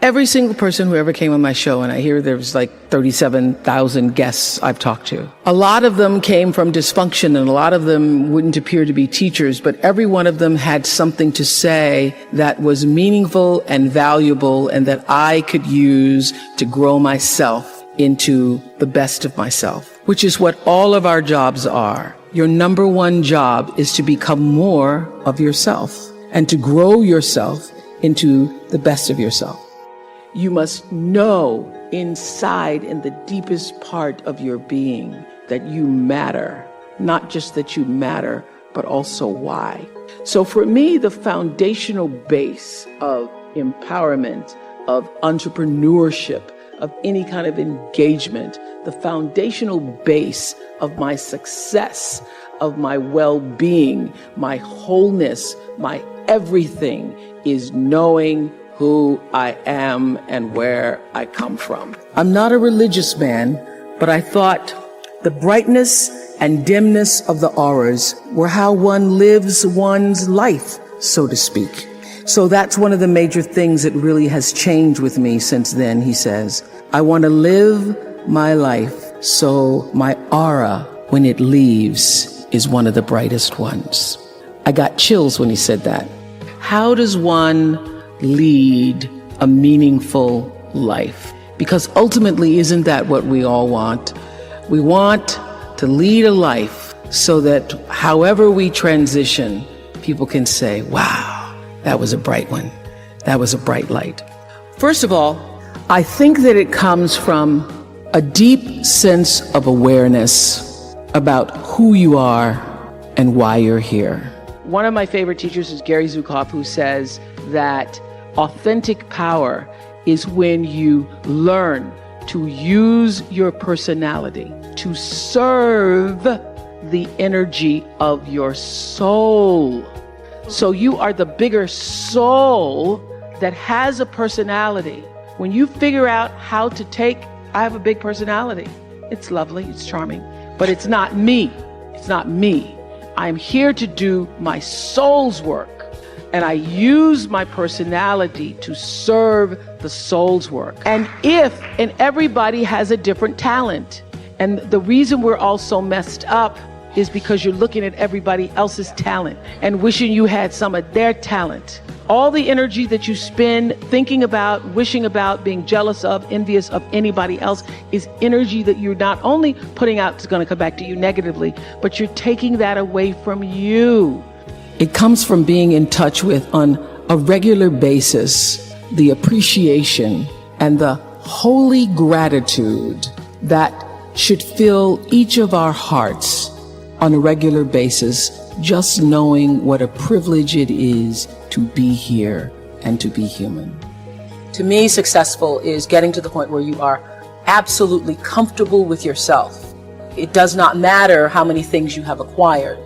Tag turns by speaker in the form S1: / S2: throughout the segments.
S1: every single person who ever came on my show, and I hear there's like 37,000 guests I've talked to. A lot of them came from dysfunction, and a lot of them wouldn't appear to be teachers, but every one of them had something to say that was meaningful and valuable and that I could use to grow myself into the best of myself, which is what all of our jobs are. Your number one job is to become more of yourself and to grow yourself into the best of yourself. You must know inside, in the deepest part of your being, that you matter. Not just that you matter, but also why. So for me, the foundational base of empowerment, of entrepreneurship, of any kind of engagement, the foundational base of my success, of my well-being, my wholeness, my everything is knowing who I am and where I come from. I'm not a religious man, but I thought the brightness and dimness of the auras were how one lives one's life, so to speak. So that's one of the major things that really has changed with me since then, he says. I want to live my life so my aura, when it leaves, is one of the brightest ones. I got chills when he said that. How does one lead a meaningful life? Because ultimately, isn't that what we all want? We want to lead a life so that however we transition, people can say, wow, that was a bright one. That was a bright light. First of all, I think that it comes from a deep sense of awareness about who you are and why you're here. One of my favorite teachers is Gary Zukav, who says that authentic power is when you learn to use your personality to serve the energy of your soul. So you are the bigger soul that has a personality. When you figure out how to I have a big personality. It's lovely, it's charming, but it's not me. It's not me. I'm here to do my soul's work. And I use my personality to serve the soul's work. And everybody has a different talent. And the reason we're all so messed up is because you're looking at everybody else's talent and wishing you had some of their talent. All the energy that you spend thinking about, wishing about, being jealous of, envious of anybody else is energy that you're not only putting out, it's going to come back to you negatively, but you're taking that away from you. It comes from being in touch with, on a regular basis, the appreciation and the holy gratitude that should fill each of our hearts on a regular basis, just knowing what a privilege it is to be here and to be human. To me, successful is getting to the point where you are absolutely comfortable with yourself. It does not matter how many things you have acquired.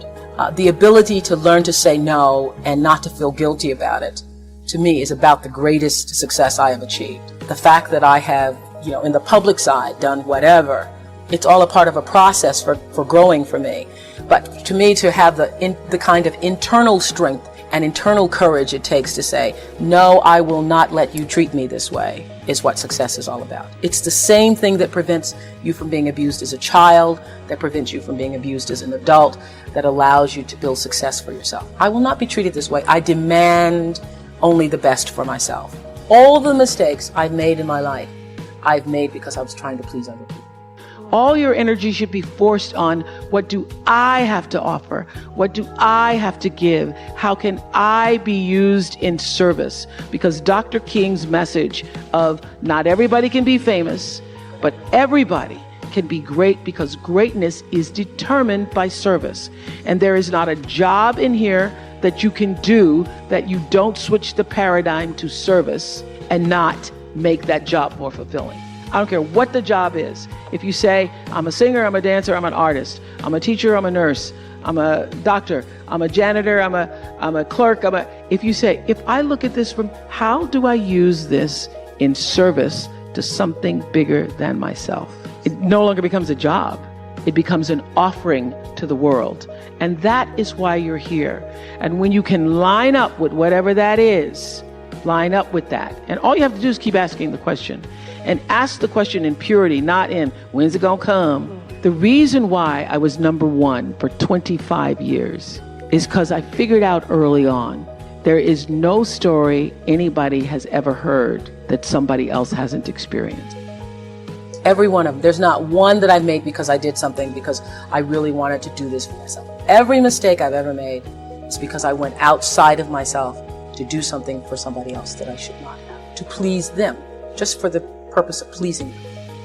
S1: The ability to learn to say no and not to feel guilty about it, to me, is about the greatest success I have achieved. The fact that I have, in the public side, done whatever, it's all a part of a process for growing for me. But to me, to have the kind of internal strength and internal courage it takes to say, no, I will not let you treat me this way, is what success is all about. It's the same thing that prevents you from being abused as a child, that prevents you from being abused as an adult, that allows you to build success for yourself. I will not be treated this way. I demand only the best for myself. All the mistakes I've made in my life, I've made because I was trying to please other people. All your energy should be forced on, what do I have to offer? What do I have to give? How can I be used in service? Because Dr. King's message of not everybody can be famous, but everybody can be great, because greatness is determined by service. And there is not a job in here that you can do that you don't switch the paradigm to service and not make that job more fulfilling. I don't care what the job is. If you say, I'm a singer, I'm a dancer, I'm an artist, I'm a teacher, I'm a nurse, I'm a doctor, I'm a janitor, I'm a clerk, if you say, if I look at this from, how do I use this in service to something bigger than myself? It no longer becomes a job. It becomes an offering to the world. And that is why you're here. And when you can line up with whatever that is, line up with that. And all you have to do is keep asking the question. And ask the question in purity, not in, when's it gonna come? The reason why I was number one for 25 years is because I figured out early on, there is no story anybody has ever heard that somebody else hasn't experienced. Every one of them. There's not one that I've made because I did something because I really wanted to do this for myself. Every mistake I've ever made is because I went outside of myself to do something for somebody else that I should not have, to please them, just for the purpose of pleasing them.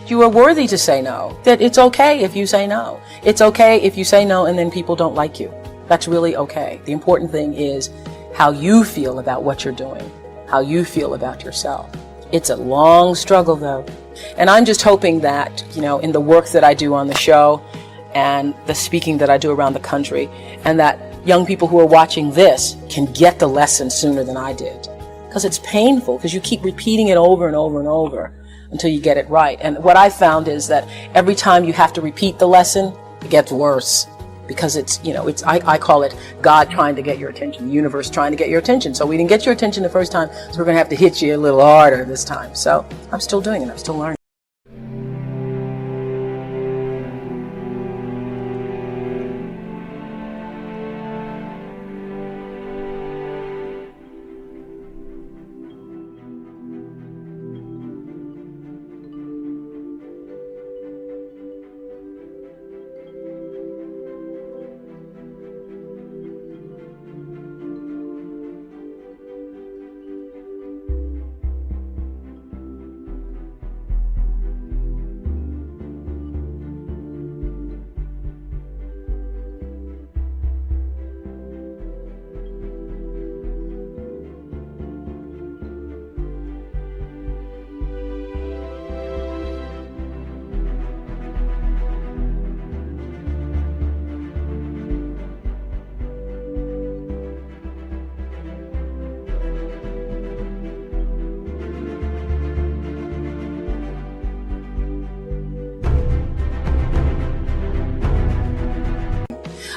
S1: You are worthy to say no. That it's okay if you say no. It's okay if you say no and then people don't like you. That's really okay. The important thing is how you feel about what you're doing, how you feel about yourself. It's a long struggle though. And I'm just hoping that, in the work that I do on the show and the speaking that I do around the country, and that young people who are watching this can get the lesson sooner than I did. Because it's painful, because you keep repeating it over and over and over until you get it right. And what I found is that every time you have to repeat the lesson, it gets worse. Because I call it God trying to get your attention, the universe trying to get your attention. So we didn't get your attention the first time, so we're going to have to hit you a little harder this time. So I'm still doing it. I'm still learning.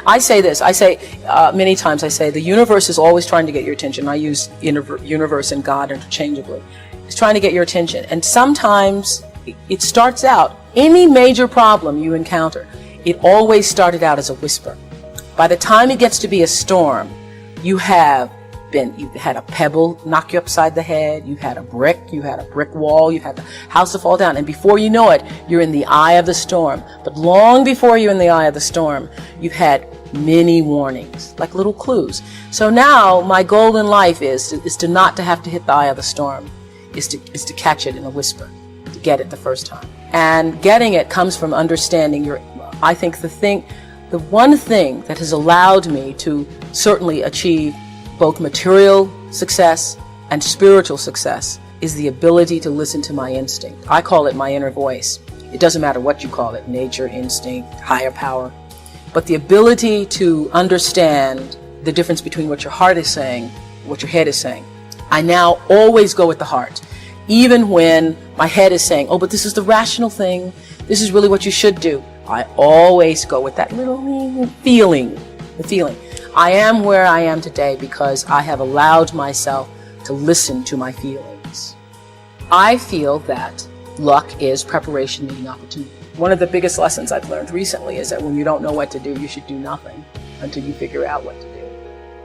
S1: I say this, many times, the universe is always trying to get your attention. I use universe and God interchangeably. It's trying to get your attention. And sometimes it starts out, any major problem you encounter, it always started out as a whisper. By the time it gets to be a storm, you've had a pebble knock you upside the head, you've had a brick wall, you've had the house to fall down, and before you know it, you're in the eye of the storm. But long before you're in the eye of the storm, you've had many warnings, like little clues. So now my goal in life is to not to have to hit the eye of the storm, is to catch it in a whisper, to get it the first time. And getting it comes from understanding I think the one thing that has allowed me to certainly achieve both material success and spiritual success is the ability to listen to my instinct. I call it my inner voice. It doesn't matter what you call it, nature, instinct, higher power. But the ability to understand the difference between what your heart is saying, what your head is saying. I now always go with the heart. Even when my head is saying, oh, but this is the rational thing, this is really what you should do, I always go with that little feeling, the feeling. I am where I am today because I have allowed myself to listen to my feelings. I feel that luck is preparation meeting opportunity. One of the biggest lessons I've learned recently is that when you don't know what to do, you should do nothing until you figure out what to do.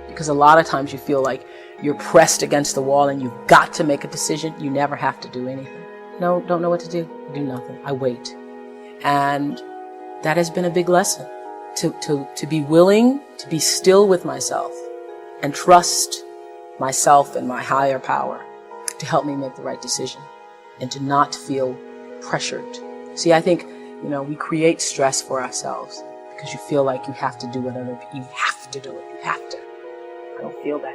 S1: Because a lot of times you feel like you're pressed against the wall and you've got to make a decision. You never have to do anything. No, don't know what to do. Do nothing. I wait. And that has been a big lesson. To be willing to be still with myself and trust myself and my higher power to help me make the right decision and to not feel pressured. See, I think, we create stress for ourselves because you feel like you have to do whatever, you have to do it, you have to. I don't feel that.